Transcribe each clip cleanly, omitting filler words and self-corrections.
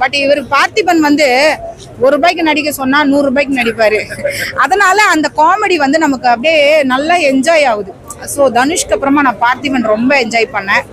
But இவர் பார்த்திபன் வந்து ₹1 நடிக்க சொன்னா ₹100 நடிப்பாரு. அதனால அந்த காமெடி வந்து நமக்கு அப்படியே நல்லா என்ஜாய் ஆகுது. ஸோ தனுஷ்க்கு அப்புறமா நான் பார்த்திபன் ரொம்ப என்ஜாய் பண்ணேன்.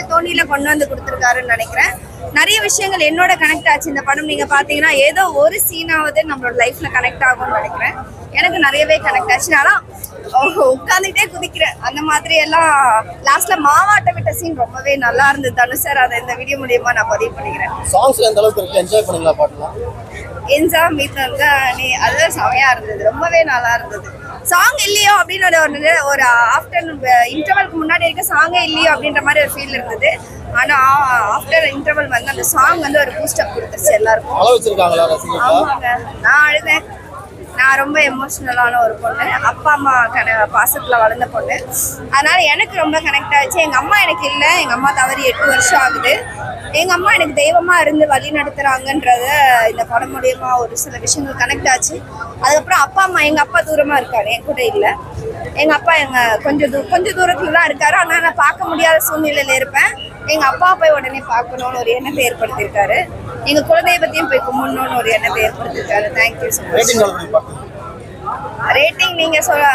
தோனியில கொண்டு வந்து கொடுத்துருக்காருன்னு நினைக்கிறேன். நிறைய விஷயங்கள் என்னோட கனெக்ட் ஆச்சு. இந்த படம் நீங்க பாத்தீங்கன்னா ஏதோ ஒரு சீனாவது நம்மளோட லைஃப்ல கனெக்ட் ஆகும்னு நினைக்கிறேன். எனக்கு நிறையவே கனெக்ட் ஆச்சு. ஆனால் உட்காந்துக்கிட்டே குதிக்கிறேன். அந்த மாதிரி எல்லாம் லாஸ்ட்ல மாவாட்ட விட்ட சீன் ரொம்பவே நல்லா இருந்தது. தனுஷ் சார் அதை இந்த வீடியோ மூலியமா நான் பதிவு பண்ணிக்கிறேன். சாங்ஸ்ல எந்த அளவுக்கு இருக்கு, என்ஜாய் பண்ணீங்களா பாட்டுலாம்? என்ஜாய் மீட் நீ அதுதான் செமையா இருந்தது, ரொம்பவே நல்லா இருந்தது. சாங் இல்லையோ அப்படின்னு ஒரு ஆஃப்டர் இன்டர்வலுக்கு முன்னாடி இருக்க சாங்கே இல்லையோ அப்படின்ற மாதிரி ஒரு ஃபீல் இருந்தது. ஆனா ஆஃப்டர் இன்டர்வல் வந்து அந்த சாங் வந்து ஒரு பூஸ்டப் கொடுத்துருச்சு எல்லாருக்கும். ஆமாங்க, நான் அழுதேன். நான் ரொம்ப எமோஷ்னலான ஒரு பொண்ணு, அப்பா அம்மா பாசத்துல வளர்ந்த பொண்ணு. அதனால எனக்கு ரொம்ப கனெக்ட் ஆச்சு. எங்க அம்மா எனக்கு இல்லை, எங்க அம்மா தவறி 8 வருஷம் ஆகுது. எங்க அம்மா எனக்கு தெய்வமா இருந்து வழி நடத்துறாங்கன்றத இந்த படம் மூலியமா ஒரு சில விஷயங்கள் கனெக்ட் ஆச்சு. அதுக்கப்புறம் அப்பா அம்மா, எங்க அப்பா தூரமா இருக்காரு, என் கூட இல்லை. எங்க அப்பா கொஞ்சம் தூரத்துல தான் இருக்காரு. ஆனா நான் பார்க்க முடியாத சூழ்நிலையில இருப்பேன். எங்க அப்பா போய் உடனே பார்க்கணும்னு ஒரு எண்ணத்தை ஏற்படுத்தியிருக்காரு. எங்க குலதெய்வத்தையும் போய் கும்பிடணும்னு ஒரு எண்ணத்தை ஏற்படுத்தியிருக்காரு. Thank you so much. ரேட்டிங் நீங்க சொல்ல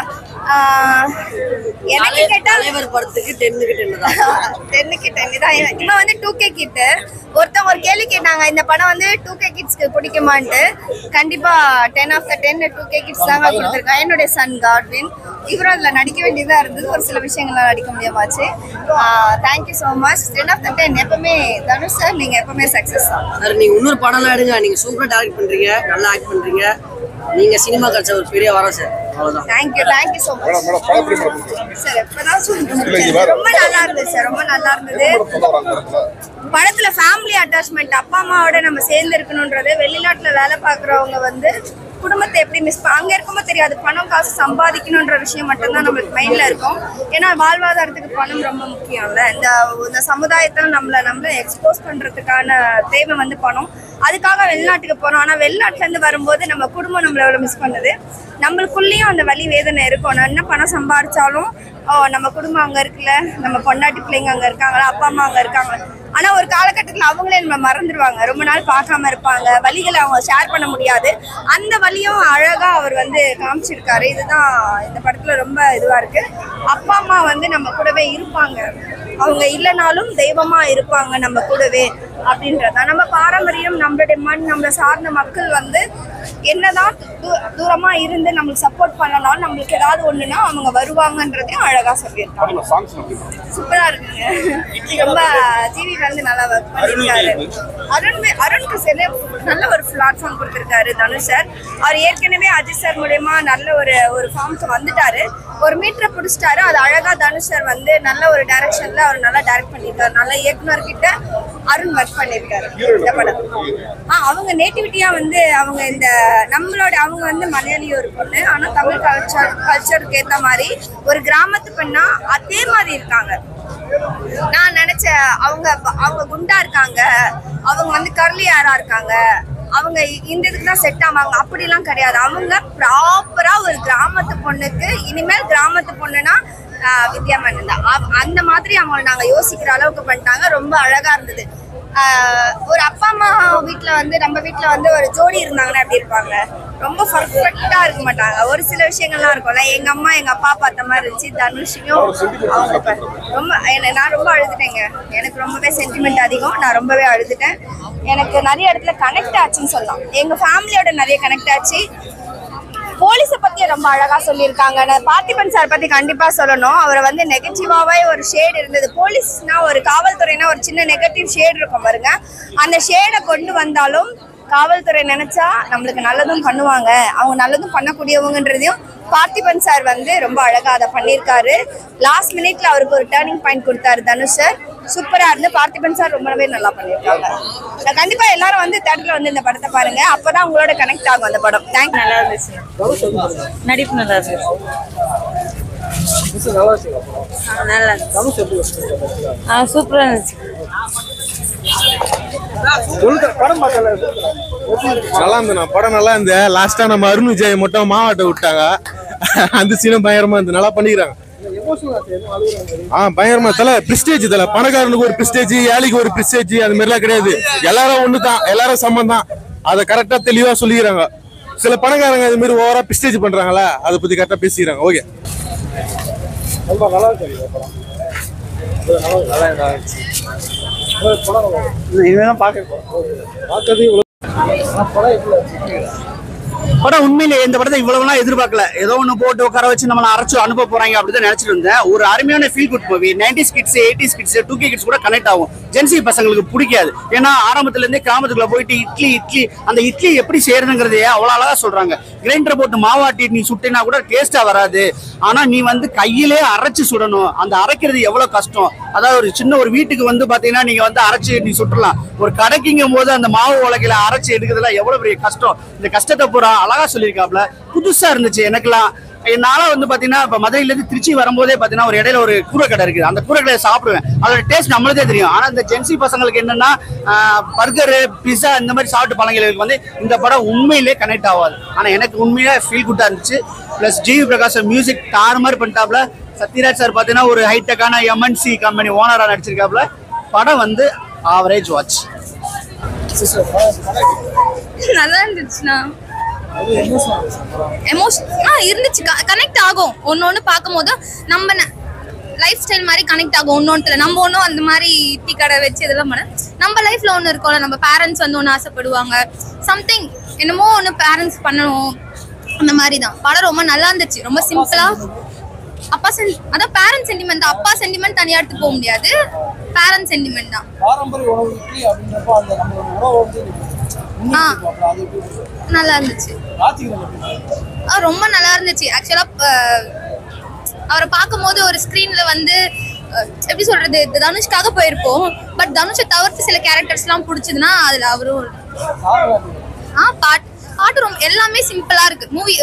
எனக்கு கேட்டா படத்துக்கு 10க்கு 10 தான். இவன் வந்து 2K கிட். ஒருத்தவங்க ஒரு கேள்வி கேட்டாங்க, இந்த படம் வந்து 2K கிட்ஸ்க்கு பிடிக்குமான்ட்டு. கண்டிப்பா 10 ஆஃப் த 10 2K கிட்ஸ் தாங்க கொடுத்துருக்காங்க. என்னுடைய சன் காட்வின், இவரும் அதில் நடிக்க வேண்டியதா இருந்தது. ஒரு சில விஷயங்கள்லாம் நடிக்க முடியாமாச்சு. Thank you so much. 10 of the 10 எப்பவுமே தனுஷ் சார், நீங்க எப்பவுமே சக்சஸ் தான் சார். நீங்க இன்னொரு படம்லாம் எடுங்க, நீங்க சூப்பரா டைரக்ட் பண்றீங்க, நல்லா ஆக்ட் பண்றீங்க. நீங்க சினிமா கட்ச ஒரு பெரிய வரம் சார். அவ்வளவுதான். Thank you so much sir. எப்பதான் ரொம்ப நல்லா இருந்தது சார், ரொம்ப நல்லா இருந்தது. படத்துல ஃபேமிலி அட்டாச்மெண்ட், அப்பா அம்மாவோட நம்ம சேர்ந்து இருக்கணும்ன்றது. வெளிநாட்டுல வேலை பார்க்குறவங்க வந்து குடும்பத்தை எப்படி அங்கே இருக்கும்போது தெரியாது, பணம் காசு சம்பாதிக்கணுன்ற விஷயம் மட்டும்தான் நம்மளுக்கு மைண்டில் இருக்கும். ஏன்னா வாழ்வாதாரத்துக்கு பணம் ரொம்ப முக்கியம் இல்லை. இந்த சமுதாயத்தில் நம்மளை எக்ஸ்போஸ் பண்ணுறதுக்கான தேவை வந்து பணம். அதுக்காக வெளிநாட்டுக்கு போகிறோம். ஆனால் வெளிநாட்டிலேருந்து வரும்போது நம்ம குடும்பம் நம்மளை எவ்வளோ மிஸ் பண்ணுது. நம்மளுக்குள்ளேயும் அந்த வலி வேதனை இருக்கும். நான் என்ன பணம் சம்பாதிச்சாலும் நம்ம குடும்பம் அங்கே இருக்குல்ல, நம்ம பொண்டாட்டி பிள்ளைங்க அங்கே இருக்காங்களா, அப்பா அம்மா அங்கே இருக்காங்க. ஆனால் ஒரு காலகட்டத்தில் அவங்களே நம்ம மறந்துடுவாங்க. ரொம்ப நாள் பார்க்காம இருப்பாங்க. வலிகளை அவங்க ஷேர் பண்ண முடியாது. அந்த வலியும் அழகாக அவர் வந்து காமிச்சிருக்காரு. இதுதான் இந்த படத்தில் ரொம்ப இதுவாக இருக்குது. அப்பா அம்மா வந்து நம்ம கூடவே இருப்பாங்க, அவங்க இல்லைனாலும் தெய்வமாக இருப்பாங்க நம்ம கூடவே அப்படின்றதான் நம்ம பாரம்பரியம். நம்மளுடைய மண், நம்மளை சார்ந்த மக்கள் வந்து என்னதான் தூரமா இருந்து நம்மளுக்கு சப்போர்ட் பண்ணலாம், நம்மளுக்கு ஏதாவது ஒண்ணுன்னா அவங்க வருவாங்கன்றதையும் அழகா சொல்லியிருக்காங்க. சூப்பரா இருக்குங்க. ரொம்ப ஜிவி வந்து நல்லா ஒர்க் பண்ணியிருக்காரு. அருணுக்கு சரி நல்ல ஒரு பிளாட்ஃபார்ம் கொடுத்துருக்காரு தனுஷ் சார். அவர் ஏற்கனவே அஜித் சார் மூலயமா நல்ல ஒரு ஃபார்ம்க்கு வந்துட்டாரு, ஒரு மீட்டரை பிடிச்சிட்டாரு. அது அழகா தனுஷ் சார் வந்து நல்ல ஒரு டைரக்ஷன்ல அவர் நல்லா டைரக்ட் பண்ணியிருக்காரு. நல்ல இயக்குனர்கிட்ட அருண் ஒர்க் பண்ணியிருக்காரு இந்த படம். அவங்க நேட்டிவிட்டியா வந்து அவங்க இந்த நம்மளோட அவங்க வந்து மலையாளியும் ஒரு பொண்ணு, ஆனா தமிழ் கல்ச்சருக்கு ஏற்ற மாதிரி ஒரு கிராமத்து பெண்ணா அதே மாதிரி இருக்காங்க. நான் நினைச்ச அவங்க குண்டா இருக்காங்க, அவங்க வந்து கர்லி ஹேரா இருக்காங்க, அவங்க இந்த இதுக்கு தான் செட் ஆவாங்க அப்படிலாம் கிடையாது. அவங்க ப்ராப்பரா ஒரு கிராமத்து பொண்ணுக்கு, இனிமேல் கிராமத்து பொண்ணுன்னா வித்யா மேனன் தான், அந்த மாதிரி அவங்களை நாங்க யோசிக்கிற அளவுக்கு பண்ணிட்டாங்க. ரொம்ப அழகா இருந்தது. ஒரு அப்பா அம்மா வீட்டில் வந்து நம்ம வீட்டில் வந்து ஒரு ஜோடி இருந்தாங்கன்னா எப்படி இருப்பாங்க, ரொம்ப பர்ஃபெக்டாக இருக்க மாட்டாங்க. ஒரு சில விஷயங்கள்லாம் இருக்கும்ல. எங்கள் அம்மா எங்கள் அப்பா பார்த்த மாதிரி இருந்துச்சு தனுஷையும். அவங்க ரொம்ப நான் ரொம்ப அழுதுட்டேங்க. எனக்கு ரொம்பவே சென்டிமெண்ட் அதிகம். நான் ரொம்பவே அழுதுட்டேன். எனக்கு நிறைய இடத்துல கனெக்ட் ஆச்சுன்னு சொல்லலாம். எங்கள் ஃபேமிலியோட நிறைய கனெக்ட் ஆச்சு. போலீஸை பத்தி ரொம்ப அழகா சொல்லியிருக்காங்க. நான் பார்த்திபன் சார் பத்தி கண்டிப்பா சொல்லணும். அவரை வந்து நெகட்டிவாவே ஒரு ஷேட் இருந்தது. போலீஸ்னா ஒரு காவல்துறைனா ஒரு சின்ன நெகட்டிவ் ஷேட் இருக்கும் பாருங்க, அந்த ஷேடை கொண்டு வந்தாலும் காவல்துறை நினைச்சா நம்மளுக்கு நல்லதும் பண்ணுவாங்க, அவங்க நல்லதும் பண்ணக்கூடியவங்கன்றதையும் பார்த்திபன் சார் வந்து ரொம்ப அழகா அதை பண்ணியிருக்காரு. லாஸ்ட் மினிட்ல அவருக்கு ஒரு டேர்னிங் பாயிண்ட் கொடுத்தாரு தனுஷ் சார். சூப்பரா இருந்து பார்த்திபன் சார் ரொம்பவே நல்லா பண்ணியிருக்காங்க. கண்டிப்பா எல்லாரும் வந்து தேட்டர்ல வந்து இந்த படத்தை பாருங்க, அப்பதான் உங்களோட கனெக்ட் ஆகும் அந்த படம். தேங்க்ஸ். நல்லா இருந்துச்சு, நடிப்பு நல்லா இருந்துச்சு. சூப்பரா இருந்துச்சு. நல்லா இருந்தேண்ணா, படம் நல்லா இருந்த. லாஸ்டா நம்ம அருண் விஜய் மட்டும் மாவாட்ட விட்டாங்க, அந்த சீனும் பயங்கரமா இருந்து. நல்லா பண்ணிக்கிறாங்க. பயங்கரமா தல பிரிஸ்டேஜ் தல. பணக்காரனுக்கு ஒரு பிரிஸ்டேஜ், ஏழைக்கு ஒரு பிரிஸ்டேஜ், அது மாதிரி எல்லாம் கிடையாது. எல்லாரும் ஒண்ணுதான், எல்லாரும் சமம் தான். அதை கரெக்டா தெளிவா சொல்லிக்கிறாங்க. சில பணக்காரங்க அது மாதிரி ஓவரா பிரிஸ்டேஜ் பண்றாங்களா, அதை பத்தி கரெக்டா பேசிக்கிறாங்க. ஓகே, படம் உண்மையிலே இந்த படத்தை இவ்வளவுலாம் எதிர்பார்க்கல. ஏதோ ஒண்ணு போட்டு உட்கார வச்சு நம்மள அரைச்சு அனுப்ப போறாங்க அப்படிதான் நினைச்சிட்டு இருந்தேன். ஒரு அருமையான feel good movie. 90s kids, 80s kids, 2K kids கூட கனெக்ட் ஆகும். ஜென்சி பசங்களுக்கு பிடிக்காது. ஏன்னா ஆரம்பத்துல இருந்தே கிராமத்துக்குள்ள போயிட்டு இட்லி அந்த இட்லி எப்படி செய்யறதுங்கிறதே அவ்வளவு அழகா சொல்றாங்க. கிரைண்டரை போட்டு மாவாட்டி நீ சுட்டினா கூட டேஸ்டா வராது. ஆனா நீ வந்து கையிலே அரைச்சு சுடணும். அந்த அரைக்கிறது எவ்வளவு கஷ்டம். அதாவது ஒரு சின்ன ஒரு வீட்டுக்கு வந்து பாத்தீங்கன்னா நீங்க வந்து அரைச்சு நீ சுட்டலாம். ஒரு கடைக்குங்கும் போது அந்த மாவு உலகையில அரைச்சு எடுக்கிறதுல எவ்வளவு பெரிய கஷ்டம். இந்த கஷ்டத்தை பூரா அழகா சொல்லியிருக்காப்ல. புதுசா இருந்துச்சு எனக்குலாம். என்னால வந்து பாத்தீங்கன்னா இப்ப மதுரையில இருந்து திருச்சி வரும்போதே பாத்தீங்கன்னா ஒரு இடையில ஒரு கூரை கடை இருக்குது. அந்த கூரை கடையை சாப்பிடுவேன். அதோட டேஸ்ட் நம்மளுக்கே தெரியும். ஆனா இந்த ஜென்சி பசங்களுக்கு என்னன்னா பர்கரு, பிஸா இந்த மாதிரி சாப்பிட்டு பழங்களுக்கு வந்து இந்த படம் உண்மையிலே கனெக்ட் ஆகாது. ஆனா எனக்கு உண்மையிலே ஃபீல் குட்டா இருந்துச்சு. பிளஸ் ஜிவி பிரகாஷ் மியூசிக் தாறு மாதிரி பண்ணிட்டாப்ல. சத்யராஜ் சார் பாத்தீங்கன்னா ஒரு ஹைடெக்கான MNC கம்பெனி ஓனரா நடிச்சிருக்காப்ல. படம் வந்து ஆவரேஜ் வாட்ச். நல்லா இருந்துச்சுண்ணா. இருந்துச்சு, கனெக்ட் ஆகும். ஒன்னொன்னு பார்க்கும் போது நம்ம லைஃப் ஸ்டைல் மாதிரி கனெக்ட் ஆகும். ஒன்னொன்னுல நம்ம ஒன்றும் அந்த மாதிரி இட்லி கடை வச்சு இதெல்லாம் பண்ண நம்ம லைஃப்ல ஒன்று இருக்கோம்ல. நம்ம பேரண்ட்ஸ் வந்து ஒன்று ஆசைப்படுவாங்க, சம்திங் என்னமோ ஒன்று பேரண்ட்ஸ் பண்ணணும், அந்த மாதிரி தான். படம் ரொம்ப நல்லா இருந்துச்சு. ரொம்ப சிம்பிளா அப்பா அதான் பேரண்ட் சென்டிமெண்ட் தான். அப்பா சென்டிமெண்ட் தனியா எடுத்து போக முடியாது. பேரண்ட் சென்டிமெண்ட் தான். நல்லா இருந்துச்சு, ரொம்ப நல்லா இருந்துச்சு. ஆக்சுவலா அவரை பார்க்கும் போது ஒரு ஸ்கிரீன்ல வந்து எப்படி சொல்றது, தனுஷ்காக போயிருப்போம். பட் தனுஷை தவிர்த்து சில கேரக்டர்ஸ் எல்லாம் பிடிச்சதுன்னா அதுல அவரும் பாட்டு ரொம்ப எல்லாமே சிம்பிளா இருக்கு. மூவி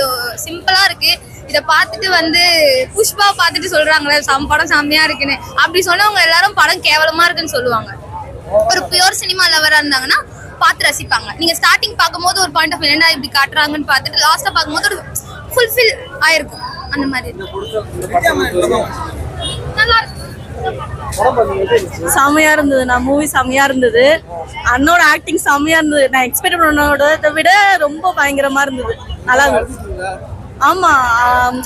சிம்பிளா இருக்கு. இதை பார்த்துட்டு வந்து புஷ்பா பார்த்துட்டு சொல்றாங்களே படம் செம்மையா இருக்குன்னு, அப்படி சொன்னவங்க எல்லாரும் படம் கேவலமா இருக்குன்னு சொல்லுவாங்க. ஒரு பியூர் சினிமா லவரா இருந்தாங்கன்னா பார்த்து ரசிப்பாங்க. நீங்க ஸ்டார்டிங் பார்க்கும்போது ஒரு பாயிண்ட் ஆஃப் என்ன இப்படி காட்டுறாங்கன்னு பார்த்துட்டு லாஸ்டா பார்க்கும்போது ஒரு ஃபுல்ஃபில் ஆயிருக்கும். அந்த மாதிரி நல்லா செமையா இருந்தது. நான் மூவி செமையா இருந்தது. அண்ணோட ஆக்டிங் செமையா இருந்தது. நான் எக்ஸ்பெக்ட் பண்ணோட விட ரொம்ப பயங்கரமா இருந்தது. நல்லா இருந்தது. ஆமா,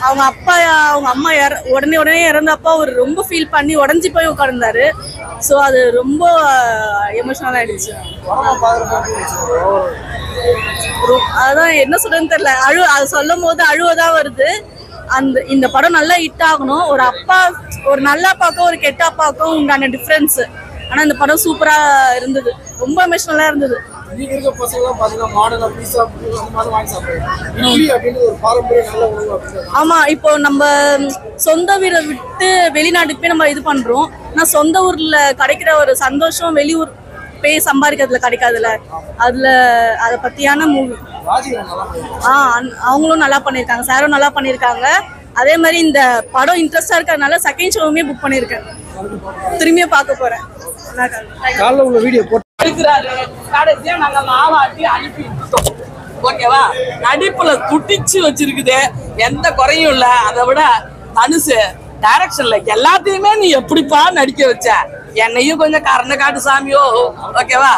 அவங்க அப்பா அவங்க அம்மா உடனே இறந்தப்போ அவர் ரொம்ப ஃபீல் பண்ணி உடஞ்சி போய் உட்கார்ந்தாரு. ஸோ அது ரொம்ப எமோஷனல் ஆயிடுச்சு. அதான் என்ன சொல்றதுன்னு தெரியல. அது சொல்லும் போது அழுவதான் வருது. இந்த படம் நல்லா ஹிட் ஆகணும். ஒரு நல்ல அப்பாவுக்கும் ஒரு கெட்ட அப்பாவுக்கும் உண்டான டிஃபரன்ஸ். ஆனா இந்த படம் சூப்பரா இருந்தது. ரொம்ப எமோஷனலா இருந்தது. ஆமா, இப்போ நம்ம சொந்த வீரை விட்டு வெளிநாட்டுக்கு போய் நம்ம இது பண்றோம். நான் சொந்த ஊர்ல கிடைக்கிற ஒரு சந்தோஷம் வெளியூர் போய் சம்பாதிக்கிறதுல கிடைக்காதுல. அதுல அதை பத்தியான மூவி. அவங்களும் நல்லா பண்ணிருக்காங்க, சாரும் நல்லா பண்ணிருக்காங்க. அதே மாதிரி இந்த படம் இன்ட்ரெஸ்டா இருக்கிறதுனால செகண்ட் ஷோவுமே புக் பண்ணிருக்கேன். திரும்பியும் பார்க்க போறேன். ஓகேவா, நடிப்புல துடிச்சு வச்சிருக்குது, எந்த குறையும் இல்ல. அதை விட தனுஷ் டைரக்ஷன்ல எல்லாத்தையுமே நீ எப்படிப்பா நடிக்க வச்ச, என்னையும் கொஞ்சம் கரண்ட காட்டு சாமியோ. ஓகேவா,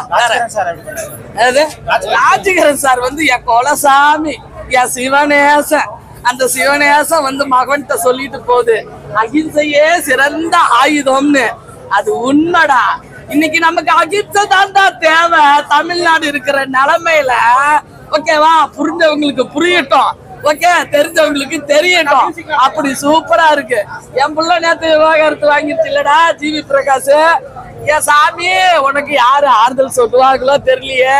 ராஜகிரன் சார் வந்து என் கொலசாமி, என் சிவநேசன். அந்த சிவநேசம் வந்து மகன்கிட்ட சொல்லிட்டு போகுது, அகிம்சையே சிறந்த ஆயுதம்னு. அது உண்மைடா. இன்னைக்கு நமக்கு அகிம்சை தான்டா தேவை தமிழ்நாடு இருக்கிற நிலைமையில. ஓகேவா, புரிஞ்சவங்களுக்கு புரியட்டும், ஓகே, தெரிஞ்சவங்களுக்கு தெரியட்டும். அப்படி சூப்பரா இருக்கு. என் புள்ள நேத்து விவாகரத்து வாங்கிருச்சு இல்லடா ஜிவி பிரகாஷ். ஏன் சாமி உனக்கு யாரு ஆறுதல் சொல்லுவாங்களோ தெரியலையே.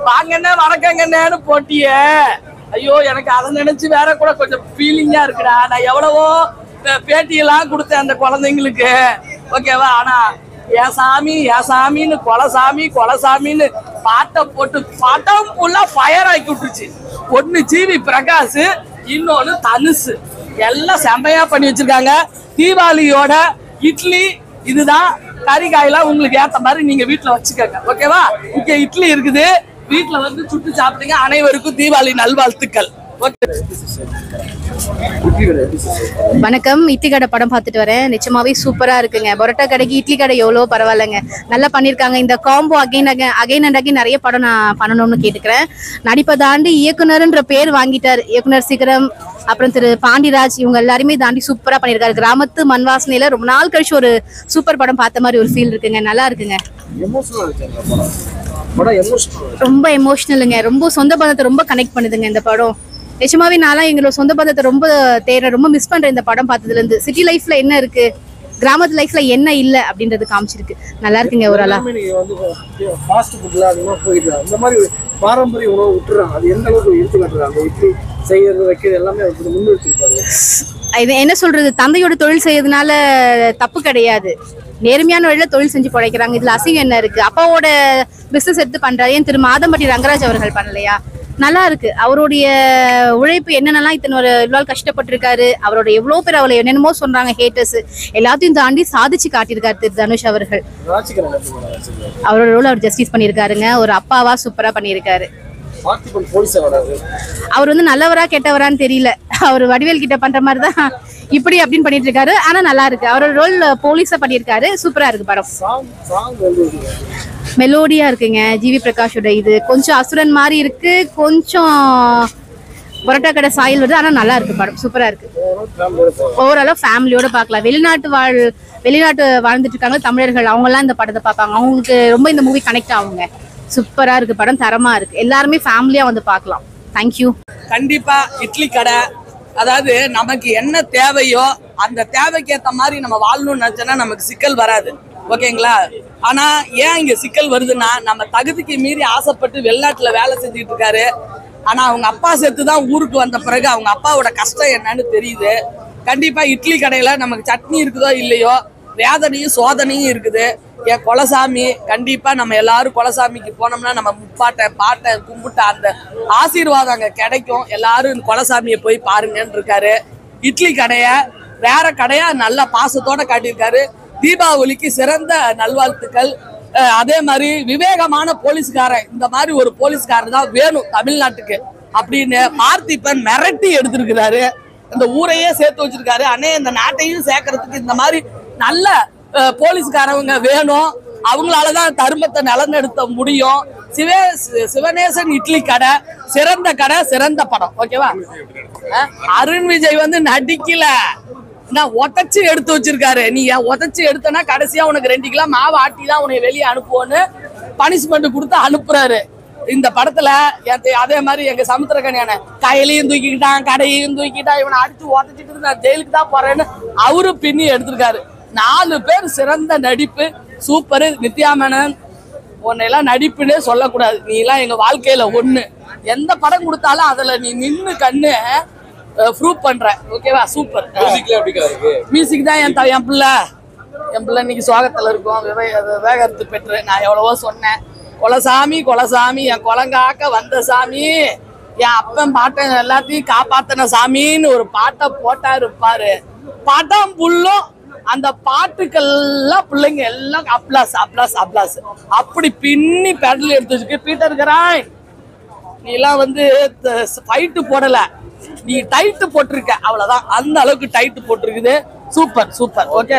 வாங்கண்ணே வணக்கங்கண்ணேன்னு போட்டியே. ஐயோ எனக்கு அதை நினைச்சு வேற கூட கொஞ்சம் ஃபீலிங்கா இருக்குடா. நான் எவ்வளவோ பேட்டியெல்லாம் கொடுத்தேன் அந்த குழந்தைங்களுக்கு, ஓகேவா. ஆனா ஏன் சாமின்னு கொலசாமின்னு பாட்டை போட்டு படம் ஃபுல்லா ஃபயர் ஆக்கி விட்டுருச்சு. ஒன்னு ஜிவி பிரகாஷ், இன்னொன்னு தனுஷ், எல்லாம் செம்மையா பண்ணி வச்சிருக்காங்க. தீபாவளியோட இட்லி இதுதான். கறிக்காயெல்லாம் உங்களுக்கு ஏத்த மாதிரி நீங்க வீட்டுல வச்சுக்கோங்க, ஓகேவா. இங்க இட்லி இருக்குது, வீட்டுல வந்து சுட்டு சாப்பிடுங்க. அனைவருக்கும் தீபாவளி நல்வாழ்த்துக்கள். வணக்கம். இட்லி கடை படம் பார்த்துட்டு வரேன். நிச்சயமாவே சூப்பரா இருக்குங்க. பரோட்டா கடைக்கு இட்லி கடை எவ்வளோ பரவாயில்லைங்க, நல்லா பண்ணியிருக்காங்க. இந்த காம்போ அகைன் அண்ட் அகைன் நிறைய படம் நான் பண்ணணும்னு கேட்டுக்கிறேன். நடிப்பை தாண்டி இயக்குனர்ன்ற பேர் வாங்கிட்டார் இயக்குனர் சிகரம், அப்புறம் திரு பாண்டிராஜ், இவங்க எல்லாருமே தாண்டி சூப்பரா பண்ணியிருக்காரு. கிராமத்து மண் வாசனையில ரொம்ப நாள் கழிச்சு ஒரு சூப்பர் படம் பார்த்த மாதிரி ஒரு ஃபீல் இருக்குங்க. நல்லா இருக்குங்க. ரொம்ப எமோஷனலுங்க. ரொம்ப சொந்த பந்தத்தை ரொம்ப கனெக்ட் பண்ணுதுங்க இந்த படம். நிஜமாவே நான்லாம் எங்களோட சொந்த பந்தத்தை ரொம்ப தேடுறேன், ரொம்ப மிஸ் பண்றேன் இந்த படம் பார்த்ததுல இருந்து. சிட்டி லைஃப்ல என்ன இருக்கு, கிராமத்து லைஃப்ல என்ன இல்ல அப்படின்றது காமிச்சிருக்கு. நல்லா இருக்குங்க. ஒரு ஆளா ஃபாஸ்ட் ஃபுட்ல அதிகமா போயிட்டு இந்த மாதிரி பாரம்பரிய உணவு விட்டுறாங்க. அது எந்த அளவுக்கு எடுத்து காட்டுறாங்க, இட்லி செய்யறது வைக்கிறது எல்லாமே முன் வச்சிருப்பாங்க. இது என்ன சொல்றது, தந்தையோட தொழில் செய்யறதுனால தப்பு கிடையாது, நேர்மையான வழியில தொழில் செஞ்சு படைக்கிறாங்க. இதுல அசிங்கம் என்ன இருக்கு? அப்பாவோட பிசினஸ் எடுத்து பண்றாரு. ஏன் திரு மாதம்பட்டி ரங்கராஜ் அவர்கள் பண்ணலையா? நல்லா இருக்கு. அவருடைய உழைப்பு என்னென்னலாம் இத்தனை ஒரு இவ்வளோ கஷ்டப்பட்டிருக்காரு. அவரோட எவ்வளவு பேர் அவளை என்னென்னமோ சொல்றாங்க ஹேட்டர்ஸ், எல்லாத்தையும் தாண்டி சாதிச்சு காட்டியிருக்காரு திரு தனுஷ் அவர்கள். அவரோட ரோல் அவர் ஜஸ்டிஸ் பண்ணியிருக்காருங்க. ஒரு அப்பாவா சூப்பரா பண்ணியிருக்காரு. அவர் வந்து நல்லவரா கெட்டவரான்னு தெரியல, அவர் வடிவேல் கிட்ட பண்ற மாதிரிதான் இப்படி அப்படின்னு பண்ணிட்டு இருக்காரு. ஆனா நல்லா இருக்கு. அவரோட ரோல் போலீஸா பண்ணியிருக்காரு. சூப்பரா இருக்கு படம். மெலோடியா இருக்குங்க. ஜிவி பிரகாஷோட இது கொஞ்சம் அசுரன் மாதிரி இருக்கு, கொஞ்சம் பரோட்டா கடை சாயல் வருது. ஆனா நல்லா இருக்கு படம், சூப்பரா இருக்கு. ஓவராலா ஃபேமிலியோட பார்க்கலாம். வெளிநாட்டு வாழ்ந்துட்டு இருக்காங்க தமிழர்கள், அவங்க எல்லாம் இந்த படத்தை பார்ப்பாங்க. அவங்களுக்கு ரொம்ப இந்த மூவி கனெக்ட் ஆகுங்க. சூப்பரா இருக்கு படம், தரமா இருக்கு. எல்லாருமே ஃபேமிலியா வந்து பார்க்கலாம். தேங்க்யூ. கண்டிப்பா இட்லி கடை, அதாவது நமக்கு என்ன தேவையோ அந்த தேவைக்கு ஏற்ற மாதிரி நம்ம வாழணும்னு நினைச்சோன்னா நமக்கு சிக்கல் வராது, ஓகேங்களா. ஆனா ஏன் இங்க சிக்கல் வருதுன்னா, நம்ம தகுதிக்கு மீறி ஆசைப்பட்டு வெளிநாட்டுல வேலை செஞ்சுட்டு இருக்காரு. ஆனா அவங்க அப்பா சேர்த்து தான் ஊருக்கு வந்த பிறகு அவங்க அப்பாவோட கஷ்டம் என்னன்னு தெரியுது. கண்டிப்பா இட்லி கடையில நமக்கு சட்னி இருக்குதோ இல்லையோ, வேதனையும் சோதனையும் இருக்குது. என் கொலசாமி, கண்டிப்பா நம்ம எல்லாரும் கொலசாமிக்கு போனோம்னா நம்ம பாட்டை கும்பிட்ட அந்த ஆசீர்வாதம் அங்க கிடைக்கும். எல்லாரும் கொலசாமியை போய் பாருங்கன்னு இருக்காரு. இட்லி கடைய வேற கடையா நல்ல பாசத்தோட காட்டியிருக்காரு. தீபாவளிக்கு சிறந்த நல்வாழ்த்துக்கள். அதே மாதிரி விவேகமான போலீஸ்காரன், இந்த மாதிரி ஒரு போலீஸ்காரர் தான் வேணும் தமிழ்நாட்டுக்கு அப்படின்னு பார்த்திபன் மிரட்டி எடுத்திருக்கிறாரு. இந்த ஊரையே சேர்த்து வச்சிருக்காரு. அண்ணே இந்த நாட்டையும் சேர்க்கறதுக்கு இந்த மாதிரி நல்ல போலீஸ்காரவங்க வேணும். அவங்களாலதான் தர்மத்தை நலநடத்த முடியும். சிவனேசன் இட்லி கடை சிறந்த கடை, சிறந்த படம், ஓகேவா. அருண் விஜய் வந்து நடிக்கல, நான் உதச்சு எடுத்து வச்சிருக்காரு. நீ உதச்சு எடுத்தனா கடைசியா உனக்கு 2 கிலோ மாவு ஆட்டி தான் உனக்கு வெளியே அனுப்புவோன்னு பனிஷ்மெண்ட் கொடுத்து அனுப்புறாரு இந்த படத்துல. அதே மாதிரி எங்க சமுத்திரக்கனியான கையிலையும் தூக்கிக்கிட்டான், கடையையும் தூக்கிட்டான், இவனை அடிச்சு உதச்சிட்டு நான் ஜெயிலுக்கு தான் போறேன்னு அவரு பின்னி எடுத்திருக்காரு. 4 பேர் சிறந்த நடிப்பு, சூப்பரு. நித்யா மேனன், உன்னையெல்லாம் நடிப்புன்னே சொல்லக்கூடாது, நீ எல்லாம் எங்க வாழ்க்கையில ஒண்ணு. எந்த படம் கொடுத்தாலும் அதுல நீ நின்னு கண்ணு ப்ரூவ் பண்ற, ஓகேவா. சூப்பர். மியூசிக் தான் என் பிள்ளை இன்னைக்கு சோகத்துல இருக்கும். விவேகத்து பெற்று நான் எவ்வளவோ சொன்னேன். கொலசாமி என் கொலங்காக்க வந்த சாமி, என் அப்பன் பாட்டன் எல்லாத்தையும் காப்பாத்தின சாமின்னு ஒரு பாட்டை போட்டா இருப்பாரு. படம் புல்லும் அந்த பாட்டுக்கெல்லாம் பிள்ளைங்க எல்லாம் அப்ளாஸ் அப்ளாஸ் அப்ளாஸ் அப்படி பின்னி பெடல் எடுத்து வச்சுக்கு. பீட்டர் கராய், நீ எல்லாம் வந்து ஃபைட்டு போடல, நீ டைட்டு போட்டிருக்க, அவ்வளவுதான். அந்த அளவுக்கு டைட்டு போட்டிருக்குது. Super super, okay.